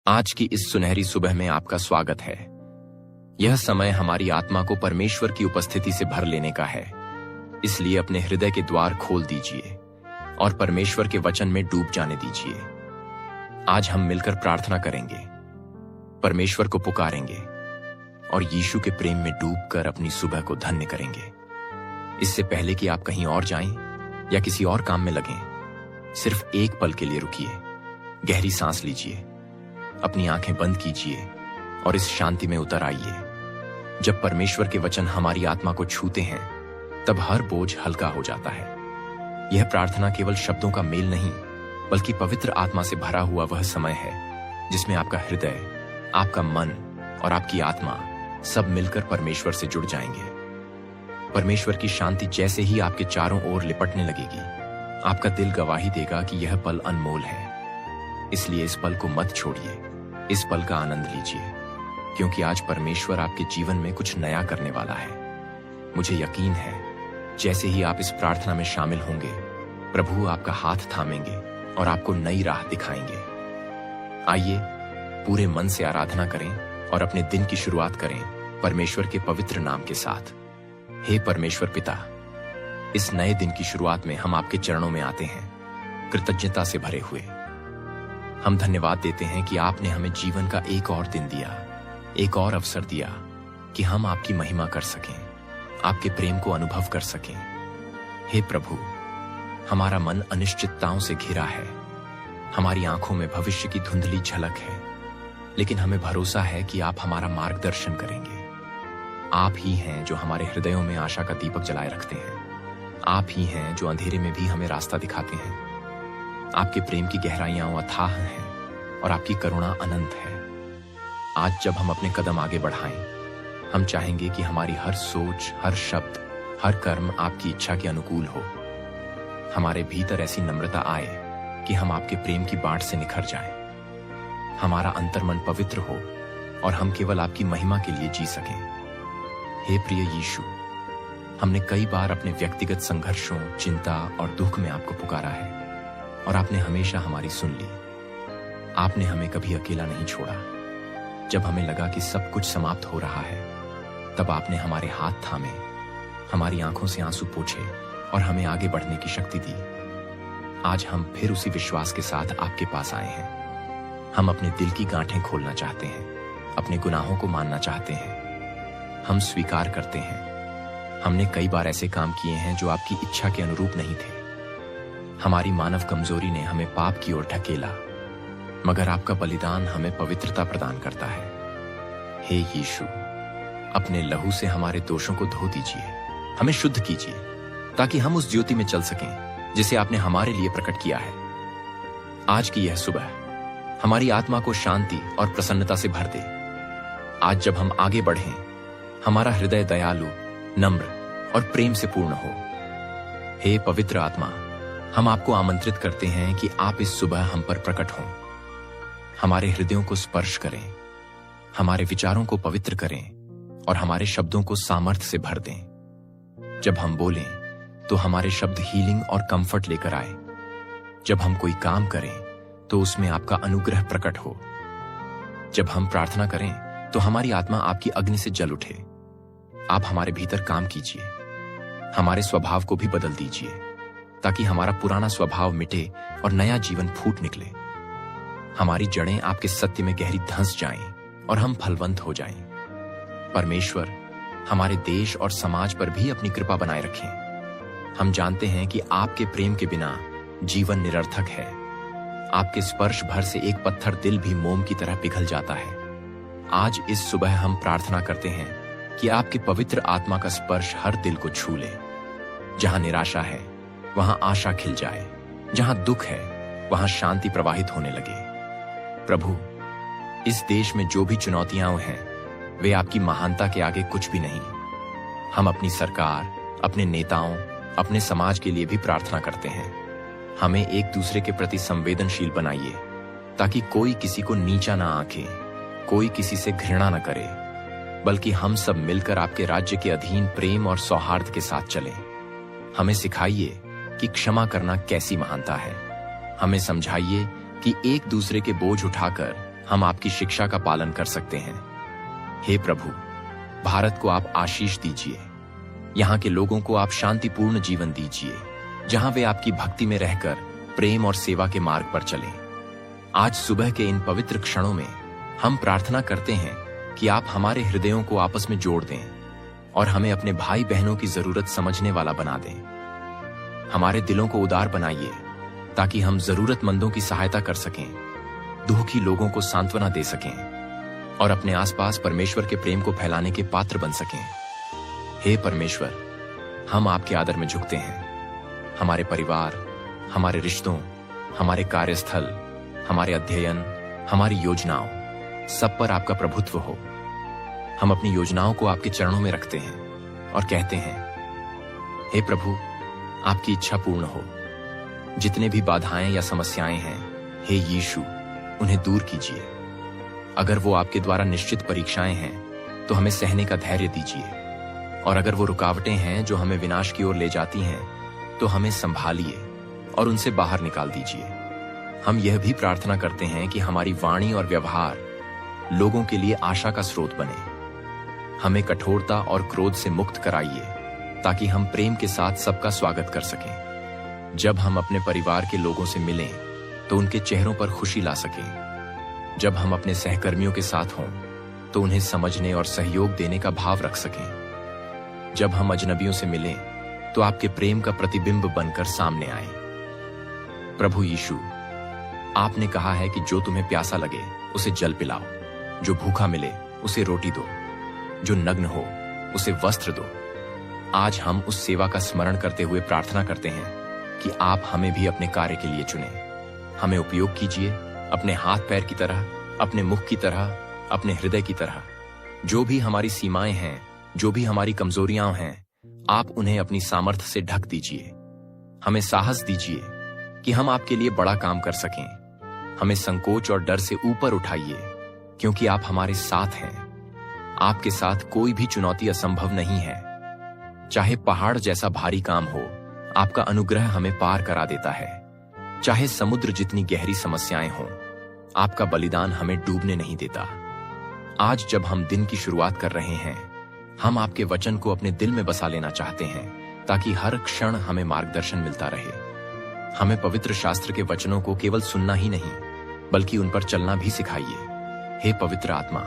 आज की इस सुनहरी सुबह में आपका स्वागत है। यह समय हमारी आत्मा को परमेश्वर की उपस्थिति से भर लेने का है। इसलिए अपने हृदय के द्वार खोल दीजिए और परमेश्वर के वचन में डूब जाने दीजिए। आज हम मिलकर प्रार्थना करेंगे, परमेश्वर को पुकारेंगे और यीशु के प्रेम में डूबकर अपनी सुबह को धन्य करेंगे। इससे पहले कि आप कहीं और जाएं या किसी और काम में लगें, सिर्फ एक पल के लिए रुकिए, गहरी सांस लीजिए, अपनी आंखें बंद कीजिए और इस शांति में उतर आइए। जब परमेश्वर के वचन हमारी आत्मा को छूते हैं, तब हर बोझ हल्का हो जाता है। यह प्रार्थना केवल शब्दों का मेल नहीं, बल्कि पवित्र आत्मा से भरा हुआ वह समय है जिसमें आपका हृदय, आपका मन और आपकी आत्मा सब मिलकर परमेश्वर से जुड़ जाएंगे। परमेश्वर की शांति जैसे ही आपके चारों ओर लिपटने लगेगी, आपका दिल गवाही देगा कि यह पल अनमोल है। इसलिए इस पल को मत छोड़िए, इस पल का आनंद लीजिए, क्योंकि आज परमेश्वर आपके जीवन में कुछ नया करने वाला है। मुझे यकीन है, जैसे ही आप इस प्रार्थना में शामिल होंगे, प्रभु आपका हाथ थामेंगे और आपको नई राह दिखाएंगे। आइए पूरे मन से आराधना करें और अपने दिन की शुरुआत करें परमेश्वर के पवित्र नाम के साथ। हे परमेश्वर पिता, इस नए दिन की शुरुआत में हम आपके चरणों में आते हैं, कृतज्ञता से भरे हुए। हम धन्यवाद देते हैं कि आपने हमें जीवन का एक और दिन दिया, एक और अवसर दिया कि हम आपकी महिमा कर सकें, आपके प्रेम को अनुभव कर सकें। हे प्रभु, हमारा मन अनिश्चितताओं से घिरा है, हमारी आंखों में भविष्य की धुंधली झलक है, लेकिन हमें भरोसा है कि आप हमारा मार्गदर्शन करेंगे। आप ही हैं जो हमारे हृदयों में आशा का दीपक जलाए रखते हैं। आप ही हैं जो अंधेरे में भी हमें रास्ता दिखाते हैं। आपके प्रेम की गहराइयां अथाह हैं और आपकी करुणा अनंत है। आज जब हम अपने कदम आगे बढ़ाएं, हम चाहेंगे कि हमारी हर सोच, हर शब्द, हर कर्म आपकी इच्छा के अनुकूल हो। हमारे भीतर ऐसी नम्रता आए कि हम आपके प्रेम की बाट से निखर जाएं। हमारा अंतर्मन पवित्र हो और हम केवल आपकी महिमा के लिए जी सकें। हे प्रिय यीशु, हमने कई बार अपने व्यक्तिगत संघर्षों, चिंता और दुख में आपको पुकारा है और आपने हमेशा हमारी सुन ली। आपने हमें कभी अकेला नहीं छोड़ा। जब हमें लगा कि सब कुछ समाप्त हो रहा है, तब आपने हमारे हाथ थामे, हमारी आंखों से आंसू पोंछे और हमें आगे बढ़ने की शक्ति दी। आज हम फिर उसी विश्वास के साथ आपके पास आए हैं। हम अपने दिल की गांठें खोलना चाहते हैं, अपने गुनाहों को मानना चाहते हैं। हम स्वीकार करते हैं, हमने कई बार ऐसे काम किए हैं जो आपकी इच्छा के अनुरूप नहीं थे। हमारी मानव कमजोरी ने हमें पाप की ओर ढकेला, मगर आपका बलिदान हमें पवित्रता प्रदान करता है। हे यीशु, अपने लहू से हमारे दोषों को धो दीजिए, हमें शुद्ध कीजिए, ताकि हम उस ज्योति में चल सकें जिसे आपने हमारे लिए प्रकट किया है। आज की यह सुबह हमारी आत्मा को शांति और प्रसन्नता से भर दे। आज जब हम आगे बढ़ें, हमारा हृदय दयालु, नम्र और प्रेम से पूर्ण हो। हे पवित्र आत्मा, हम आपको आमंत्रित करते हैं कि आप इस सुबह हम पर प्रकट हों, हमारे हृदयों को स्पर्श करें, हमारे विचारों को पवित्र करें और हमारे शब्दों को सामर्थ्य से भर दें। जब हम बोलें तो हमारे शब्द हीलिंग और कंफर्ट लेकर आए। जब हम कोई काम करें तो उसमें आपका अनुग्रह प्रकट हो। जब हम प्रार्थना करें तो हमारी आत्मा आपकी अग्नि से जल उठे। आप हमारे भीतर काम कीजिए, हमारे स्वभाव को भी बदल दीजिए, ताकि हमारा पुराना स्वभाव मिटे और नया जीवन फूट निकले। हमारी जड़ें आपके सत्य में गहरी धंस जाएं और हम फलवंत हो जाएं। परमेश्वर, हमारे देश और समाज पर भी अपनी कृपा बनाए रखें। हम जानते हैं कि आपके प्रेम के बिना जीवन निरर्थक है। आपके स्पर्श भर से एक पत्थर दिल भी मोम की तरह पिघल जाता है। आज इस सुबह हम प्रार्थना करते हैं कि आपके पवित्र आत्मा का स्पर्श हर दिल को छू ले। जहां निराशा है, वहां आशा खिल जाए। जहां दुख है, वहां शांति प्रवाहित होने लगे। प्रभु, इस देश में जो भी चुनौतियां हैं, वे आपकी महानता के आगे कुछ भी नहीं। हम अपनी सरकार, अपने नेताओं, अपने समाज के लिए भी प्रार्थना करते हैं। हमें एक दूसरे के प्रति संवेदनशील बनाइए, ताकि कोई किसी को नीचा ना आंके, कोई किसी से घृणा न करे, बल्कि हम सब मिलकर आपके राज्य के अधीन प्रेम और सौहार्द के साथ चलें। हमें सिखाइए कि क्षमा करना कैसी महानता है। हमें समझाइए कि एक दूसरे के बोझ उठाकर हम आपकी शिक्षा का पालन कर सकते हैं। हे प्रभु, भारत को आप आशीष दीजिए। यहाँ के लोगों को आप शांतिपूर्ण जीवन दीजिए, जहां वे आपकी भक्ति में रहकर प्रेम और सेवा के मार्ग पर चलें। आज सुबह के इन पवित्र क्षणों में हम प्रार्थना करते हैं कि आप हमारे हृदयों को आपस में जोड़ दें और हमें अपने भाई बहनों की जरूरत समझने वाला बना दें। हमारे दिलों को उदार बनाइए ताकि हम जरूरतमंदों की सहायता कर सकें, दुखी लोगों को सांत्वना दे सकें और अपने आसपास परमेश्वर के प्रेम को फैलाने के पात्र बन सकें। हे परमेश्वर, हम आपके आदर में झुकते हैं। हमारे परिवार, हमारे रिश्तों, हमारे कार्यस्थल, हमारे अध्ययन, हमारी योजनाओं, सब पर आपका प्रभुत्व हो। हम अपनी योजनाओं को आपके चरणों में रखते हैं और कहते हैं, हे प्रभु, आपकी इच्छा पूर्ण हो। जितने भी बाधाएं या समस्याएं हैं, हे यीशु, उन्हें दूर कीजिए। अगर वो आपके द्वारा निश्चित परीक्षाएं हैं तो हमें सहने का धैर्य दीजिए, और अगर वो रुकावटें हैं जो हमें विनाश की ओर ले जाती हैं तो हमें संभालिए और उनसे बाहर निकाल दीजिए। हम यह भी प्रार्थना करते हैं कि हमारी वाणी और व्यवहार लोगों के लिए आशा का स्रोत बने। हमें कठोरता और क्रोध से मुक्त कराइए ताकि हम प्रेम के साथ सबका स्वागत कर सकें। जब हम अपने परिवार के लोगों से मिलें तो उनके चेहरों पर खुशी ला सकें। जब हम अपने सहकर्मियों के साथ हों तो उन्हें समझने और सहयोग देने का भाव रख सकें। जब हम अजनबियों से मिलें तो आपके प्रेम का प्रतिबिंब बनकर सामने आए। प्रभु यीशु, आपने कहा है कि जो तुम्हें प्यासा लगे उसे जल पिलाओ, जो भूखा मिले उसे रोटी दो, जो नग्न हो उसे वस्त्र दो। आज हम उस सेवा का स्मरण करते हुए प्रार्थना करते हैं कि आप हमें भी अपने कार्य के लिए चुनें। हमें उपयोग कीजिए अपने हाथ पैर की तरह, अपने मुख की तरह, अपने हृदय की तरह। जो भी हमारी सीमाएं हैं, जो भी हमारी कमजोरियां हैं, आप उन्हें अपनी सामर्थ्य से ढक दीजिए। हमें साहस दीजिए कि हम आपके लिए बड़ा काम कर सकें। हमें संकोच और डर से ऊपर उठाइए, क्योंकि आप हमारे साथ हैं। आपके साथ कोई भी चुनौती असंभव नहीं है। चाहे पहाड़ जैसा भारी काम हो, आपका अनुग्रह हमें पार करा देता है। चाहे समुद्र जितनी गहरी समस्याएं हों, आपका बलिदान हमें डूबने नहीं देता। आज जब हम दिन की शुरुआत कर रहे हैं, हम आपके वचन को अपने दिल में बसा लेना चाहते हैं ताकि हर क्षण हमें मार्गदर्शन मिलता रहे। हमें पवित्र शास्त्र के वचनों को केवल सुनना ही नहीं, बल्कि उन पर चलना भी सिखाइए। हे पवित्र आत्मा,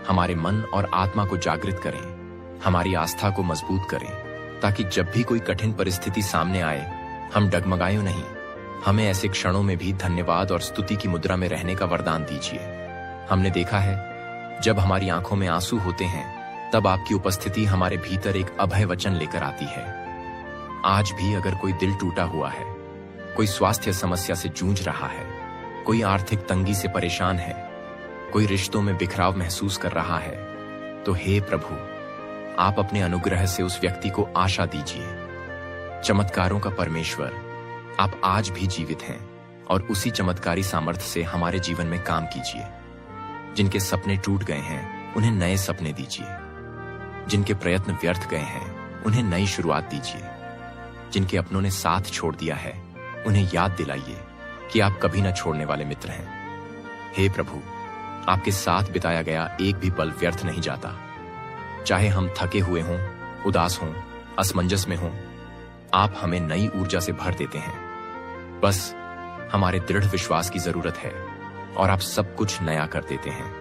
हमारे मन और आत्मा को जागृत करें, हमारी आस्था को मजबूत करें, ताकि जब भी कोई कठिन परिस्थिति सामने आए, हम डगमगाएं नहीं। हमें ऐसे क्षणों में भी धन्यवाद और स्तुति की मुद्रा में रहने का वरदान दीजिए। हमने देखा है, जब हमारी आंखों में आंसू होते हैं, तब आपकी उपस्थिति हमारे भीतर एक अभय वचन लेकर आती है। आज भी अगर कोई दिल टूटा हुआ है, कोई स्वास्थ्य समस्या से जूझ रहा है, कोई आर्थिक तंगी से परेशान है, कोई रिश्तों में बिखराव महसूस कर रहा है, तो हे प्रभु, आप अपने अनुग्रह से उस व्यक्ति को आशा दीजिए। चमत्कारों का परमेश्वर, आप आज भी जीवित हैं और उसी चमत्कारी सामर्थ्य से हमारे जीवन में काम कीजिए। जिनके सपने टूट गए हैं, उन्हें नए सपने दीजिए। जिनके प्रयत्न व्यर्थ गए हैं, उन्हें नई शुरुआत दीजिए। जिनके अपनों ने साथ छोड़ दिया है, उन्हें याद दिलाइए कि आप कभी न छोड़ने वाले मित्र हैं। हे प्रभु, आपके साथ बिताया गया एक भी पल व्यर्थ नहीं जाता। चाहे हम थके हुए हों, उदास हों, असमंजस में हों, आप हमें नई ऊर्जा से भर देते हैं। बस हमारे दृढ़ विश्वास की जरूरत है और आप सब कुछ नया कर देते हैं।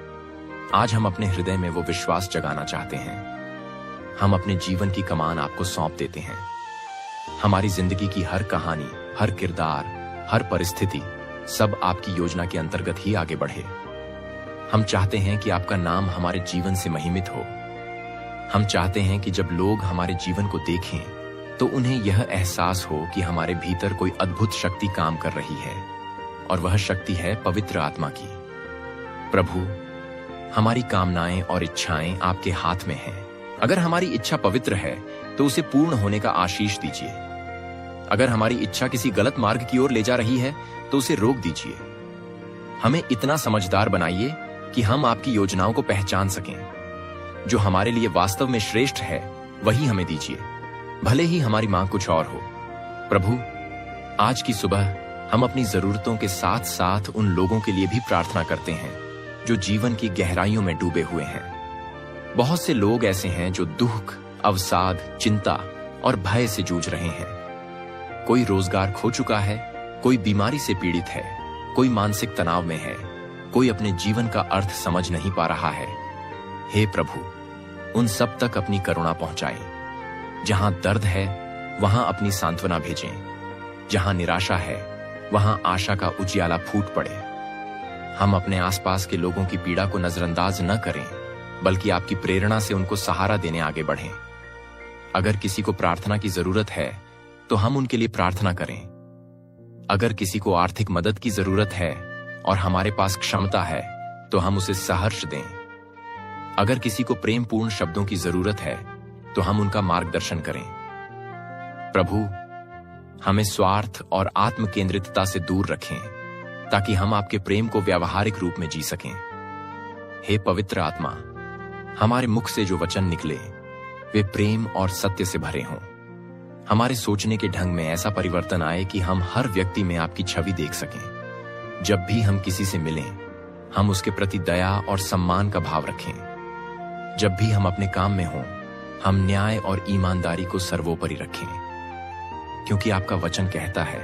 आज हम अपने हृदय में वो विश्वास जगाना चाहते हैं। हम अपने जीवन की कमान आपको सौंप देते हैं। हमारी जिंदगी की हर कहानी, हर किरदार, हर परिस्थिति, सब आपकी योजना के अंतर्गत ही आगे बढ़े। हम चाहते हैं कि आपका नाम हमारे जीवन से महिमित हो। हम चाहते हैं कि जब लोग हमारे जीवन को देखें तो उन्हें यह एहसास हो कि हमारे भीतर कोई अद्भुत शक्ति काम कर रही है, और वह शक्ति है पवित्र आत्मा की। प्रभु, हमारी कामनाएं और इच्छाएं आपके हाथ में हैं। अगर हमारी इच्छा पवित्र है तो उसे पूर्ण होने का आशीष दीजिए। अगर हमारी इच्छा किसी गलत मार्ग की ओर ले जा रही है तो उसे रोक दीजिए। हमें इतना समझदार बनाइए कि हम आपकी योजनाओं को पहचान सकें। जो हमारे लिए वास्तव में श्रेष्ठ है, वही हमें दीजिए, भले ही हमारी मांग कुछ और हो। प्रभु, आज की सुबह हम अपनी जरूरतों के साथ साथ उन लोगों के लिए भी प्रार्थना करते हैं जो जीवन की गहराइयों में डूबे हुए हैं। बहुत से लोग ऐसे हैं जो दुख, अवसाद, चिंता और भय से जूझ रहे हैं। कोई रोजगार खो चुका है, कोई बीमारी से पीड़ित है, कोई मानसिक तनाव में है, कोई अपने जीवन का अर्थ समझ नहीं पा रहा है। हे प्रभु, उन सब तक अपनी करुणा पहुंचाएं। जहां दर्द है वहां अपनी सांत्वना भेजें। जहां निराशा है वहां आशा का उजियाला फूट पड़े। हम अपने आसपास के लोगों की पीड़ा को नजरअंदाज न करें, बल्कि आपकी प्रेरणा से उनको सहारा देने आगे बढ़ें। अगर किसी को प्रार्थना की जरूरत है तो हम उनके लिए प्रार्थना करें। अगर किसी को आर्थिक मदद की जरूरत है और हमारे पास क्षमता है तो हम उसे सहर्ष दें। अगर किसी को प्रेम पूर्ण शब्दों की जरूरत है तो हम उनका मार्गदर्शन करें। प्रभु, हमें स्वार्थ और आत्म केंद्रितता से दूर रखें, ताकि हम आपके प्रेम को व्यावहारिक रूप में जी सकें। हे पवित्र आत्मा, हमारे मुख से जो वचन निकले वे प्रेम और सत्य से भरे हों। हमारे सोचने के ढंग में ऐसा परिवर्तन आए कि हम हर व्यक्ति में आपकी छवि देख सकें। जब भी हम किसी से मिलें, हम उसके प्रति दया और सम्मान का भाव रखें। जब भी हम अपने काम में हों, हम न्याय और ईमानदारी को सर्वोपरि रखें, क्योंकि आपका वचन कहता है,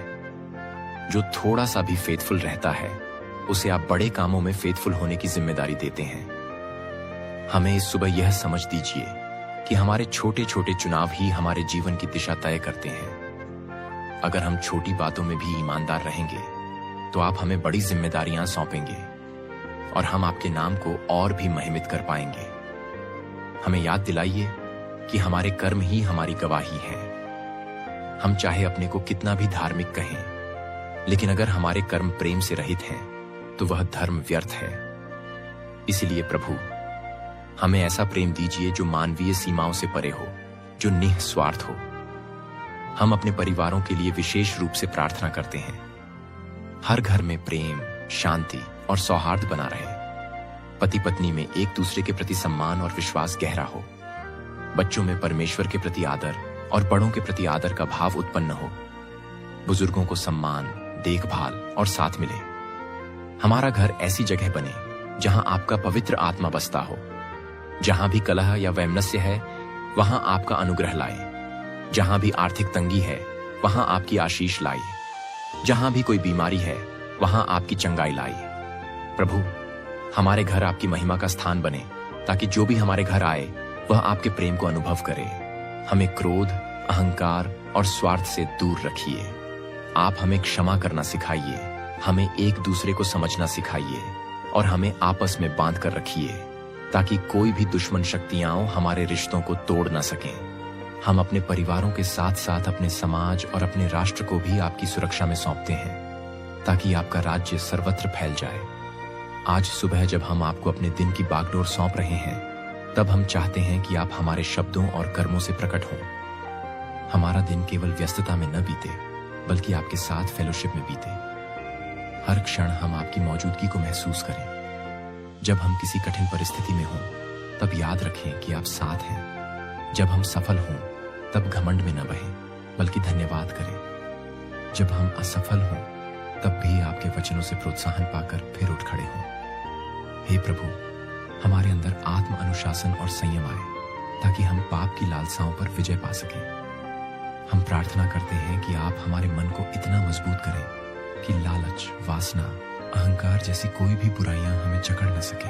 जो थोड़ा सा भी फेथफुल रहता है उसे आप बड़े कामों में फेथफुल होने की जिम्मेदारी देते हैं। हमें इस सुबह यह समझ दीजिए कि हमारे छोटे छोटे चुनाव ही हमारे जीवन की दिशा तय करते हैं। अगर हम छोटी बातों में भी ईमानदार रहेंगे तो आप हमें बड़ी जिम्मेदारियां सौंपेंगे और हम आपके नाम को और भी महिमित कर पाएंगे। हमें याद दिलाइए कि हमारे कर्म ही हमारी गवाही है। हम चाहे अपने को कितना भी धार्मिक कहें, लेकिन अगर हमारे कर्म प्रेम से रहित हैं तो वह धर्म व्यर्थ है। इसलिए प्रभु, हमें ऐसा प्रेम दीजिए जो मानवीय सीमाओं से परे हो, जो निस्वार्थ हो। हम अपने परिवारों के लिए विशेष रूप से प्रार्थना करते हैं। हर घर में प्रेम, शांति और सौहार्द बना रहे। पति पत्नी में एक दूसरे के प्रति सम्मान और विश्वास गहरा हो। बच्चों में परमेश्वर के प्रति आदर और बड़ों के प्रति आदर का भाव उत्पन्न हो। बुजुर्गों को सम्मान, देखभाल और साथ मिले। हमारा घर ऐसी जगह बने जहां आपका पवित्र आत्मा बसता हो। जहां भी कलह या वैमनस्य है वहां आपका अनुग्रह लाए। जहां भी आर्थिक तंगी है वहां आपकी आशीष लाए। जहां भी कोई बीमारी है वहां आपकी चंगाई लाए। प्रभु, हमारे घर आपकी महिमा का स्थान बने, ताकि जो भी हमारे घर आए वह आपके प्रेम को अनुभव करे। हमें क्रोध, अहंकार और स्वार्थ से दूर रखिए। आप हमें क्षमा करना सिखाइए, हमें एक दूसरे को समझना सिखाइए और हमें आपस में बांध कर रखिए, ताकि कोई भी दुश्मन शक्तियां हमारे रिश्तों को तोड़ न सकें। हम अपने परिवारों के साथ साथ अपने समाज और अपने राष्ट्र को भी आपकी सुरक्षा में सौंपते हैं, ताकि आपका राज्य सर्वत्र फैल जाए। आज सुबह जब हम आपको अपने दिन की बागडोर सौंप रहे हैं, तब हम चाहते हैं कि आप हमारे शब्दों और कर्मों से प्रकट हों। हमारा दिन केवल व्यस्तता में न बीते, बल्कि आपके साथ फेलोशिप में बीते। हर क्षण हम आपकी मौजूदगी को महसूस करें। जब हम किसी कठिन परिस्थिति में हों, तब याद रखें कि आप साथ हैं। जब हम सफल हों, तब घमंड में न बहें, बल्कि धन्यवाद करें। जब हम असफल हों, तब भी आपके वचनों से प्रोत्साहन पाकर फिर उठ खड़े हों। हे प्रभु, हमारे अंदर आत्म अनुशासन और संयम आए, ताकि हम पाप की लालसाओं पर विजय पा सकें। हम प्रार्थना करते हैं कि आप हमारे मन को इतना मजबूत करें कि लालच, वासना, अहंकार जैसी कोई भी बुराइयां हमें जकड़ न सके।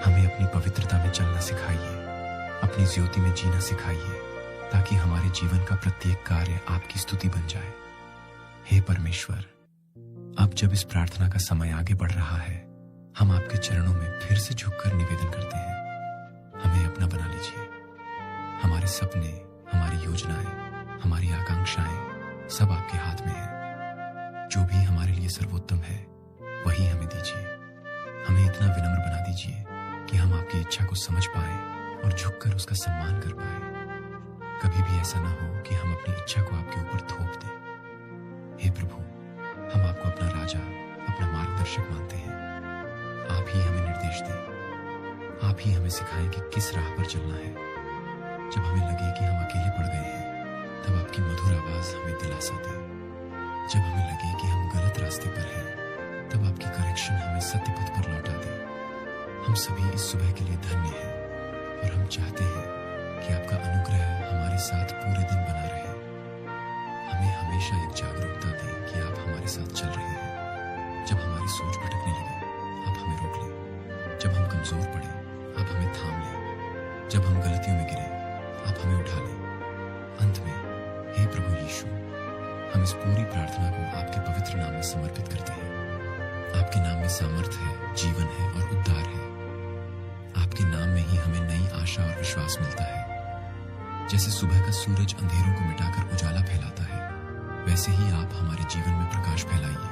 हमें अपनी पवित्रता में चलना सिखाइए, अपनी ज्योति में जीना सिखाइए, ताकि हमारे जीवन का प्रत्येक कार्य आपकी स्तुति बन जाए। हे परमेश्वर, अब जब इस प्रार्थना का समय आगे बढ़ रहा है, हम आपके चरणों में फिर से झुककर निवेदन करते हैं, हमें अपना बना लीजिए। हमारे सपने, हमारी योजनाएं, हमारी आकांक्षाएं सब आपके हाथ में है। जो भी हमारे लिए सर्वोत्तम है वही हमें दीजिए। हमें इतना विनम्र बना दीजिए कि हम आपकी इच्छा को समझ पाए और झुककर उसका सम्मान कर पाए। कभी भी ऐसा ना हो कि हम अपनी इच्छा को आपके ऊपर थोप दें। हे प्रभु, हम आपको अपना राजा, अपना मार्गदर्शक मानते हैं। आप ही हमें निर्देश दें। आप ही हमें सिखाएं कि किस राह पर चलना है। जब हमें लगे कि हम अकेले पड़ गए हैं, तब आपकी मधुर आवाज हमें दिलासा दे। जब हमें लगे कि हम गलत रास्ते पर हैं, तब आपकी करेक्शन हमें सत्य पथ पर लौटा दे। हम सभी इस सुबह के लिए धन्य हैं और हम चाहते हैं कि आपका अनुग्रह हमारे साथ पूरे दिन बना रहे। हमें हमेशा एक जागरूकता दें कि आप हमारे साथ चल रहे हैं। जब हमारी सोच भटकने लगे, आप हमें रोक लें। जब हम कमजोर पड़े, आप हमें थाम लें। जब हम गलतियों में गिरे, आप हमें उठा लें। अंत में, हे प्रभु यीशु, हम इस पूरी प्रार्थना को आपके पवित्र नाम में समर्पित करते हैं। आपके नाम में सामर्थ है, जीवन है और उद्धार है। आपके नाम में ही हमें नई आशा और विश्वास मिलता है। जैसे सुबह का सूरज अंधेरों को मिटाकर उजाला फैलाता है, वैसे ही आप हमारे जीवन में प्रकाश फैलाइए।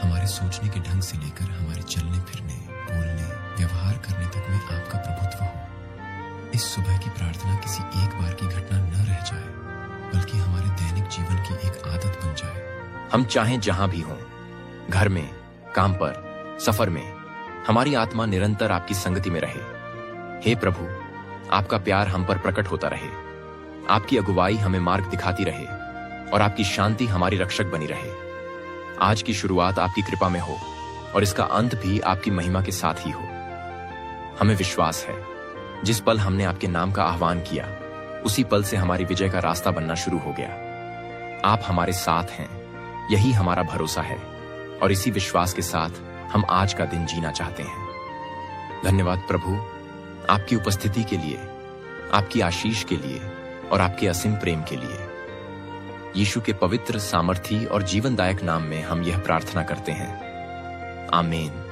हमारे सोचने के ढंग से लेकर हमारे चलने फिरने, बोलने, व्यवहार करने तक में आपका प्रभुत्व हो। इस सुबह की प्रार्थना किसी एक बार की घटना न रह जाए, बल्कि हमारे दैनिक जीवन की एक आदत बन जाए। हम चाहें जहां भी हों, घर में, काम पर, सफर में, हमारी आत्मा निरंतर आपकी संगति में रहे। हे प्रभु, आपका प्यार हम पर प्रकट होता रहे। आपकी अगुवाई हमें मार्ग दिखाती रहे और आपकी शांति हमारी रक्षक बनी रहे। आज की शुरुआत आपकी कृपा में हो और इसका अंत भी आपकी महिमा के साथ ही हो। हमें विश्वास है, जिस पल हमने आपके नाम का आह्वान किया, उसी पल से हमारी विजय का रास्ता बनना शुरू हो गया। आप हमारे साथ हैं, यही हमारा भरोसा है और इसी विश्वास के साथ हम आज का दिन जीना चाहते हैं। धन्यवाद प्रभु, आपकी उपस्थिति के लिए, आपकी आशीष के लिए और आपके असीम प्रेम के लिए। यीशु के पवित्र, सामर्थी और जीवनदायक नाम में हम यह प्रार्थना करते हैं। आमीन।